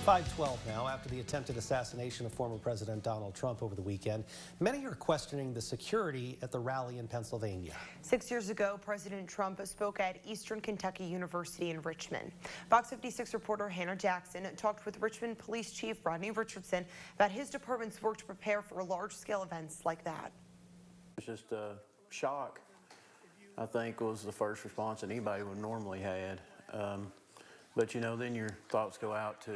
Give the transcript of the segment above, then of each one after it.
5:12 now. After the attempted assassination of former President Donald Trump over the weekend, many are questioning the security at the rally in Pennsylvania. 6 years ago, President Trump spoke at Eastern Kentucky University in Richmond. Fox 56 reporter Hannah Jackson talked with Richmond Police Chief Rodney Richardson about his department's work to prepare for large-scale events like that. It's just a shock, I think, was the first response that anybody would normally had. But you know, then your thoughts go out to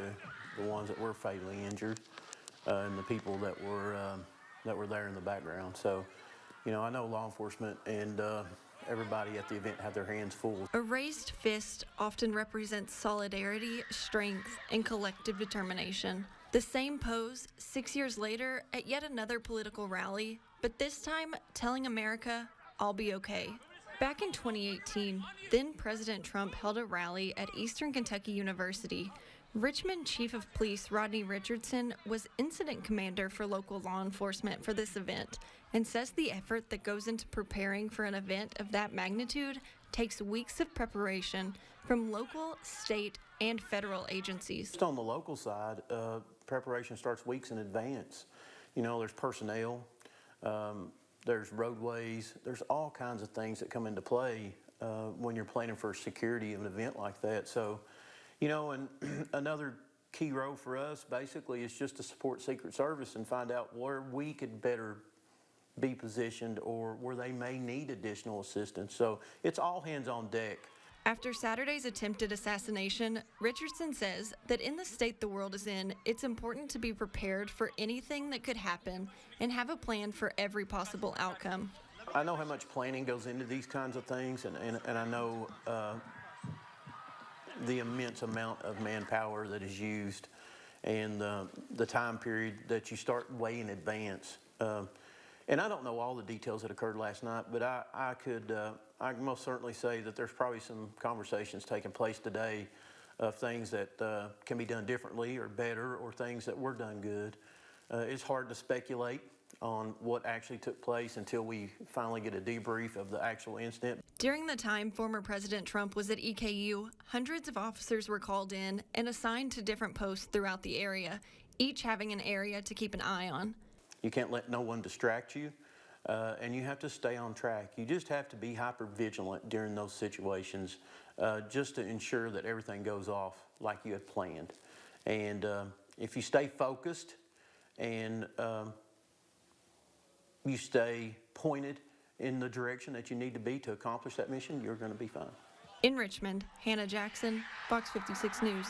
the ones that were fatally injured and the people that were there in the background. So, you know, I know law enforcement and everybody at the event had their hands full. A raised fist often represents solidarity, strength, and collective determination. The same pose 6 years later at yet another political rally, but this time telling America, "I'll be okay." Back in 2018, then President Trump held a rally at Eastern Kentucky University. Richmond Chief of Police Rodney Richardson was incident commander for local law enforcement for this event and says the effort that goes into preparing for an event of that magnitude takes weeks of preparation from local, state, and federal agencies. Just on the local side, preparation starts weeks in advance. You know, there's personnel, there's roadways, there's all kinds of things that come into play when you're planning for security of an event like that. So, you know, and another key role for us basically is just to support Secret Service and find out where we could better be positioned or where they may need additional assistance. So it's all hands on deck. After Saturday's attempted assassination, Richardson says that in the state the world is in, it's important to be prepared for anything that could happen and have a plan for every possible outcome. I know how much planning goes into these kinds of things, and I know the immense amount of manpower that is used and the time period that you start way in advance. And I don't know all the details that occurred last night, but I can most certainly say that there's probably some conversations taking place today of things that can be done differently or better or things that were done good. It's hard to speculate on what actually took place until we finally get a debrief of the actual incident. During the time former President Trump was at EKU, hundreds of officers were called in and assigned to different posts throughout the area, each having an area to keep an eye on. You can't let no one distract you, and you have to stay on track. You just have to be hyper vigilant during those situations just to ensure that everything goes off like you had planned. And if you stay focused and you stay pointed in the direction that you need to be to accomplish that mission, you're going to be fine. In Richmond, Hannah Jackson, Fox 56 News.